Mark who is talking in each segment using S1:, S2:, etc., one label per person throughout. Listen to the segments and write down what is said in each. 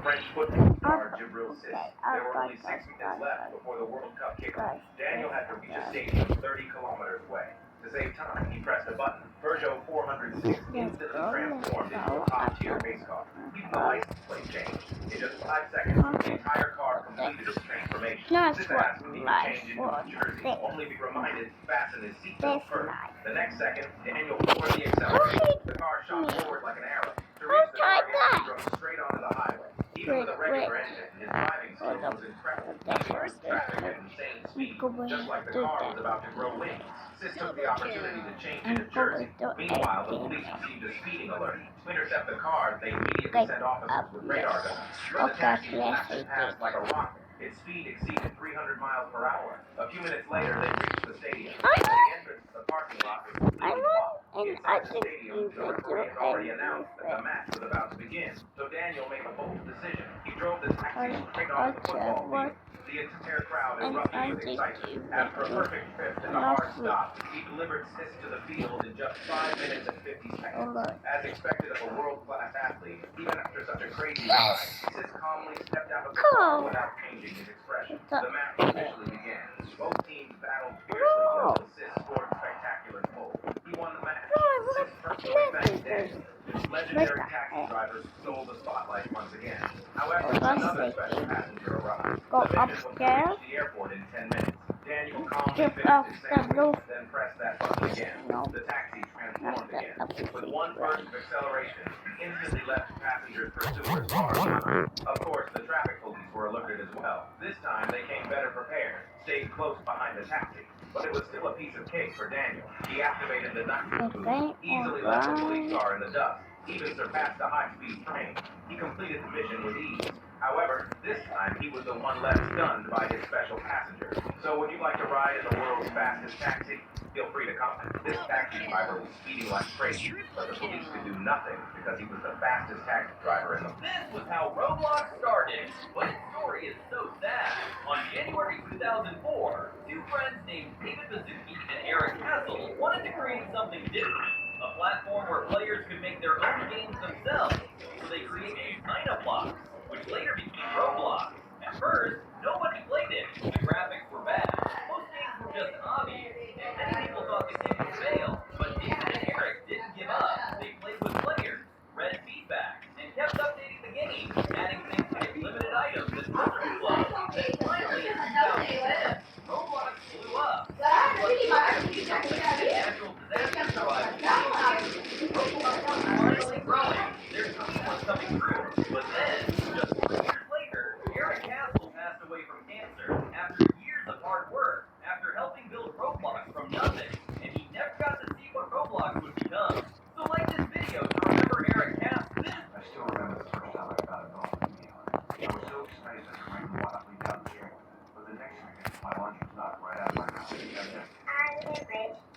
S1: French football star Djibril Cisse. There were only 6 minutes left before the World Cup kickoff. Daniel had to reach a stadium 30 kilometers away. To save time, he pressed a button. Peugeot 406 instantly transformed into a top-tier race car. Even the license plate changed. In just 5 seconds, the entire car completed its transformation. This asked me to change into New Jersey, only to be reminded to fasten his seatbelt first. The next second, Daniel floored the accelerator. The car shot forward like an arrow. To reach the target, he drove straight onto the highway. Even with a regular engine, his driving skill was incredible. He burst traffic at insane speed, just like the car was about to grow wings. Sis took the opportunity to change into Jersey. Meanwhile, the police received a speeding alert. To intercept the car, they immediately sent officers with radar guns. The taxi flashed past like a rocket. Its speed exceeded 300 miles per hour. A few minutes later, they reached the stadium. The entrance to the parking lot was completely blocked. Inside the stadium, the referee had already announced that the match was about to begin. So Daniel made a bold decision. He drove the taxi straight onto the football field. The entire crowd erupted with excitement. After a perfect trip and a hard stop, he delivered Sis to the field in just 5 minutes and 50 seconds. As expected of a world-class athlete, even after such a crazy ride, Sis calmly stepped out of the car without changing his expression. The match officially began. Both teams battled fiercely until Sis scored a spectacular goal. He won the match. Sis personally thanked Daniel. His legendary taxi driver stole the spotlight once again. However, another special passenger arrived. The mission was to reach the airport in 10 minutes. Daniel calmly finished his sandwich, then pressed that button again. The taxi transformed again. With one burst of acceleration, he instantly left passengers' pursuers far behind. Of course, the traffic police were alerted as well. This time, they came better prepared, stayed close behind the taxi. But it was still a piece of cake for Daniel. He activated the nitrous boost, easily left the police car in the dust, even surpassed the high-speed train. He completed the mission with ease. However, this time he was the one left stunned by his special passenger. So would you like to ride in the world's fastest taxi? Feel free to comment. This taxi driver was speeding like crazy, but the police could do nothing because he was the fastest taxi driver in the world.
S2: This was how Roblox started, but its story is so sad. On January 2004, two friends named David Baszucki and Eric Castle wanted to create something different. A platform where players could make their own games themselves. So they created Dynablox, which later became Roblox. At first, nobody played it. The graphics were bad. Most games were just obvious, and many people thought the game would fail. But David and Eric didn't give up. They played with players, read feedback, and kept updating the game, adding things like limited items and filter flow. Then finally, in 2010, Roblox blew up. Natural disaster survivors. Roblox was finally growing. Their team was coming through. But then, just 4 years later, Eric Castle passed away from cancer after years of hard work, after helping build Roblox from nothing, and he never got to see what Roblox would become. So like this video to remember Eric Castle.
S1: I still remember the first time I got involved in VR. I was so excited that I ran wildly down the stairway. But the next second, my lunch was knocked right out of my mouth.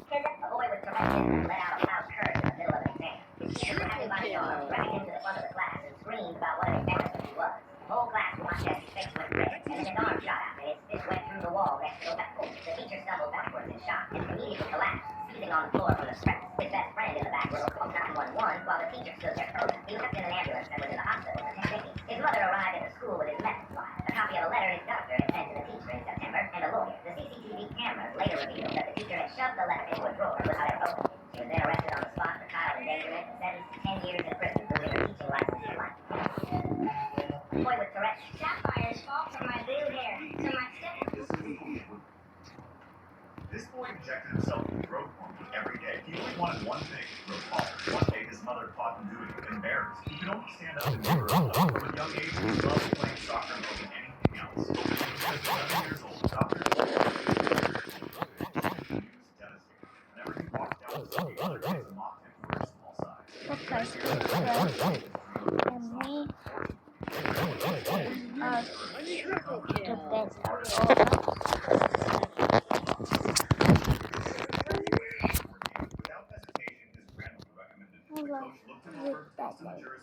S3: A boy with Tourette's let out a loud curse in the middle of an exam. He was happy by the arm, ran into the front of the class, and screamed about what an embarrassment he was. The whole class watched as his face went red, and then his arm shot out, and his fist went through the wall next to the backboard. The teacher stumbled backwards in shock and immediately collapsed, seizing on the floor from the stress. His best friend in the back row called 911 while the teacher stood there frozen. He was kept in an ambulance and was in the hospital for 10 days. His mother arrived at the school with his medicine file, a copy of a letter his doctor had sent to the teacher in September, and a lawyer. The CCTV cameras later revealed that the teacher had shoved the letter into a drawer without ever opening it. He was then arrested on the spot for child endangerment and sentenced to 10 years in prison, losing a teaching license for life. Boy with Tourette's. Sapphires fall from my blue hair, so my
S4: This boy injected himself with growth hormone every day. He only wanted one thing, grow taller. One day, his mother caught him doing it, embarrassed. He could only stand up and move around. From a young age, he loved playing soccer more than anything else. When he was 11 years old, doctors he was devastated. Whenever he walked down the street, other kids mocked him for his small size.
S3: the best of all.